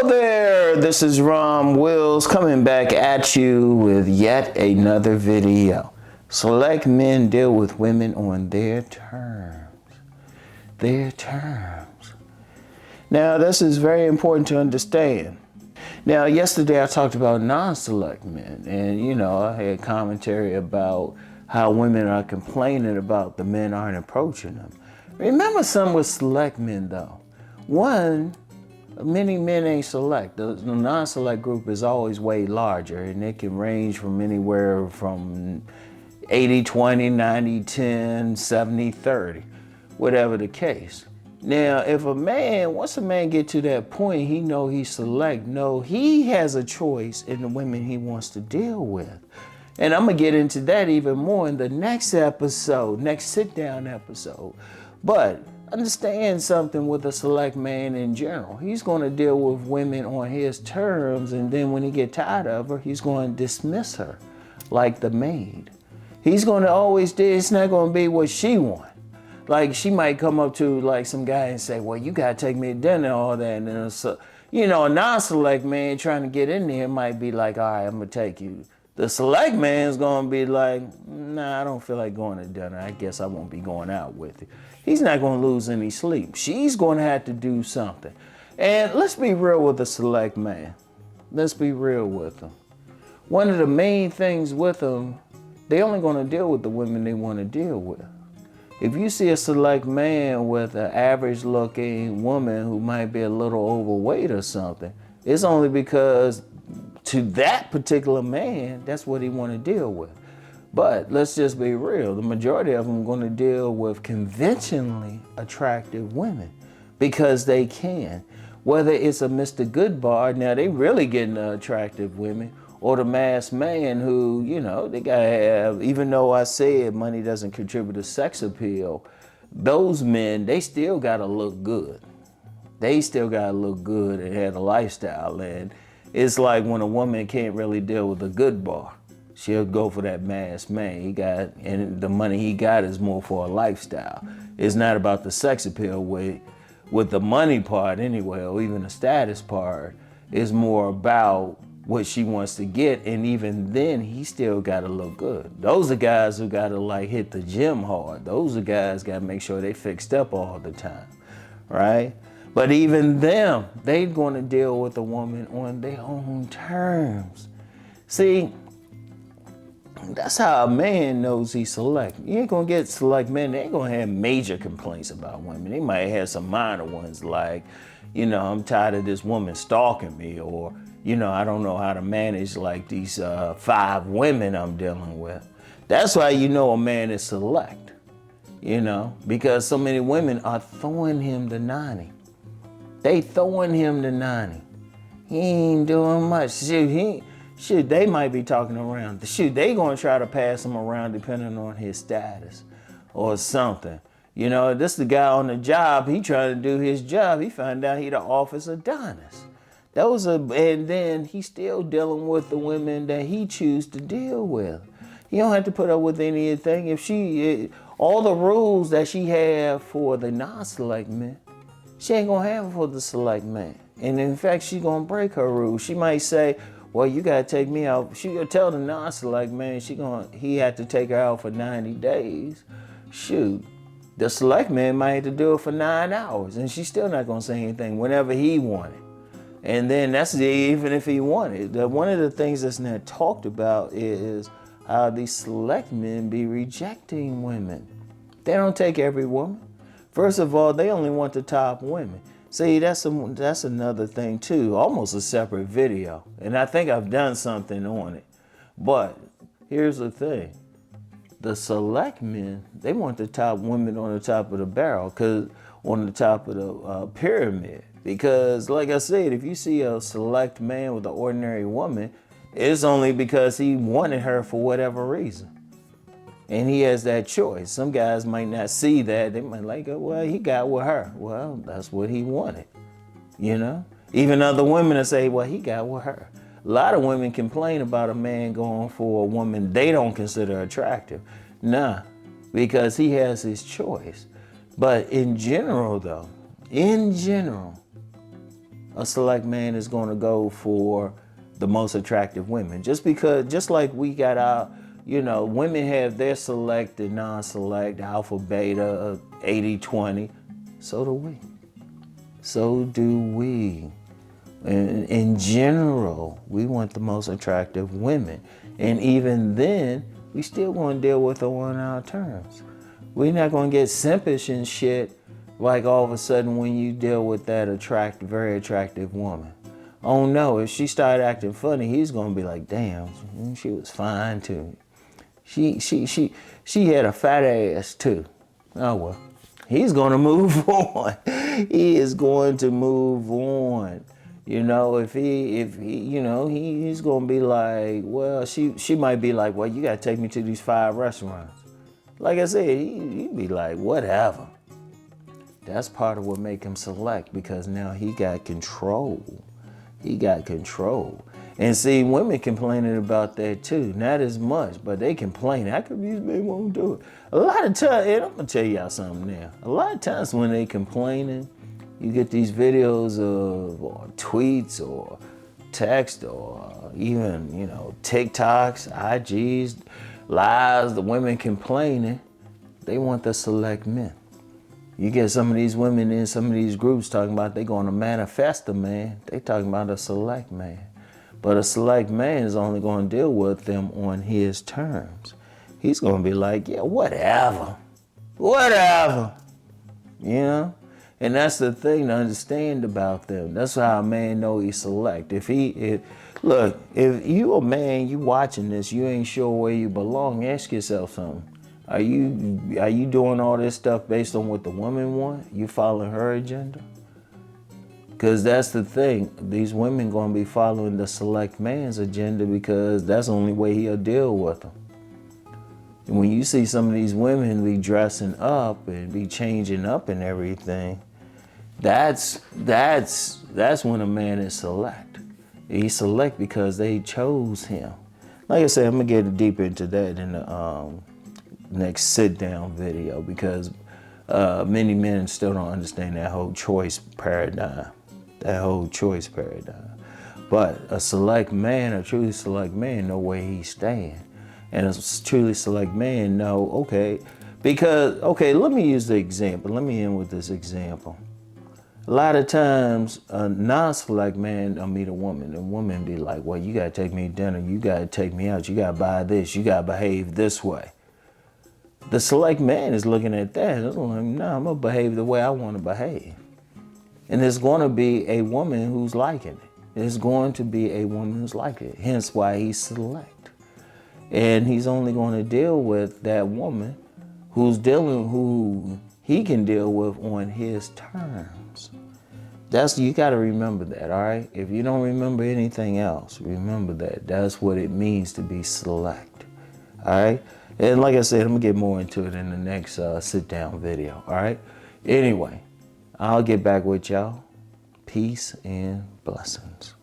There, this is Rom Wills coming back at you with yet another video. Select men deal with women on their terms. Their terms. Now, this is very important to understand. Now, yesterday I talked about non-select men, and I had commentary about how women are complaining about the men aren't approaching them. Remember something with select men though. One, many men ain't select. The non-select group is always way larger, and it can range from anywhere from 80-20, 90-10, 70-30, whatever the case. Now, once a man get to that point, he know he's select. No, he has a choice in the women he wants to deal with. And I'm gonna get into that even more in the next episode, next sit-down episode. But understand something with a select man in general. He's going to deal with women on his terms, and then when he get tired of her, he's going to dismiss her like the maid. He's going to always do, it's not going to be what she wants. Like, she might come up to like some guy and say, well, you got to take me to dinner and all that. And then a non-select man trying to get in there might be like, all right, I'm going to take you. The select man's going to be like, nah, I don't feel like going to dinner. I guess I won't be going out with you. He's not going to lose any sleep. She's going to have to do something. And let's be real with the select man. Let's be real with them. One of the main things with them, they only going to deal with the women they want to deal with. If you see a select man with an average looking woman who might be a little overweight or something, it's only because to that particular man, that's what he want to deal with. But let's just be real. The majority of them are going to deal with conventionally attractive women because they can. Whether it's a Mr. Goodbar, now they really getting attractive women, or the masked man who, they got to have, even though I said money doesn't contribute to sex appeal, those men, they still got to look good. They still got to look good and have a lifestyle. And it's like when a woman can't really deal with a Goodbar, she'll go for that masked man. And the money he got is more for a lifestyle. It's not about the sex appeal with the money part anyway, or even the status part. It's more about what she wants to get, and even then, he still gotta look good. Those are guys who gotta like hit the gym hard. Those are guys gotta make sure they fixed up all the time, right? But even them, they gonna deal with a woman on their own terms. See, that's how a man knows he's select. You ain't gonna get select men, they ain't gonna have major complaints about women. They might have some minor ones like, I'm tired of this woman stalking me, or, I don't know how to manage like these 5 women I'm dealing with. That's why a man is select, because so many women are throwing him the 90. They throwing him the 90. He ain't doing much. Shoot, they might be talking around. Shoot, they gonna try to pass him around depending on his status or something. This the guy on the job, he trying to do his job. He found out he the office Adonis. And then he's still dealing with the women that he choose to deal with. He don't have to put up with anything. If all the rules that she have for the non-select men, she ain't gonna have it for the select man. And in fact, she gonna break her rules. She might say, well, you gotta take me out. She gonna tell the non-select man he had to take her out for 90 days. Shoot, the select man might have to do it for 9 hours, and she's still not gonna say anything whenever he wanted. And then that's even if he wanted. One of the things that's not talked about is how these select men be rejecting women. They don't take every woman. First of all, they only want the top women. See, that's another thing too, almost a separate video. And I think I've done something on it. But here's the thing. The select men, they want the top women on the top of the barrel, on the top of the pyramid. Because like I said, if you see a select man with an ordinary woman, it's only because he wanted her for whatever reason. And he has that choice. Some guys might not see that. They might like, well, he got with her. Well, that's what he wanted, Even other women will say, well, he got with her. A lot of women complain about a man going for a woman they don't consider attractive. Nah, because he has his choice. But in general, though, a select man is going to go for the most attractive women. Just because, just like we got our, you know, women have their select and non-select, alpha, beta, 80-20. So do we. So do we. In general, we want the most attractive women. And even then, we still going to deal with her on our terms. We're not going to get simpish and shit like all of a sudden when you deal with that very attractive woman. Oh no, if she started acting funny, he's going to be like, damn, she was fine too. She had a fat ass too. Oh well, he's going to move on. He is going to move on. You know, if he, you know, he's gonna be like, well, she might be like, well, you gotta take me to these 5 restaurants. Like I said, he'd be like, whatever. That's part of what make him select, because now he got control. He got control. And see, women complaining about that too. Not as much, but they complain. How come these men won't do it? A lot of times, and I'm gonna tell y'all something now. A lot of times when they complaining, you get these videos of or tweets or text or even, you know, TikToks, IGs, lives, the women complaining. They want the select men. You get some of these women in some of these groups talking about they going to manifest a man. They talking about a select man. But a select man is only going to deal with them on his terms. He's going to be like, yeah, whatever. Whatever. You know? And that's the thing to understand about them. That's how a man know he's select. If you a man, you watching this, you ain't sure where you belong, ask yourself something. Are you doing all this stuff based on what the woman want? You following her agenda? Because that's the thing. These women gonna be following the select man's agenda because that's the only way he'll deal with them. And when you see some of these women be dressing up and be changing up and everything, that's when a man is select. He's select because they chose him. Like I said, I'm gonna get deeper into that in the next sit-down video, because many men still don't understand that whole choice paradigm. But a select man, a truly select man, know where he stand. And a truly select man know, okay, because, okay, let me use the example. Let me end with this example. A lot of times, a non-select man will meet a woman, and woman be like, well, you gotta take me to dinner, you gotta take me out, you gotta buy this, you gotta behave this way. The select man is looking at that, and like, no, I'm gonna behave the way I wanna behave. And there's gonna be a woman who's liking it. There's going to be a woman who's liking it, hence why he's select. And he's only gonna deal with that woman who he can deal with on his terms. You gotta remember that, all right? If you don't remember anything else, remember that. That's what it means to be select, all right? And like I said, I'm gonna get more into it in the next sit-down video, all right? Anyway, I'll get back with y'all. Peace and blessings.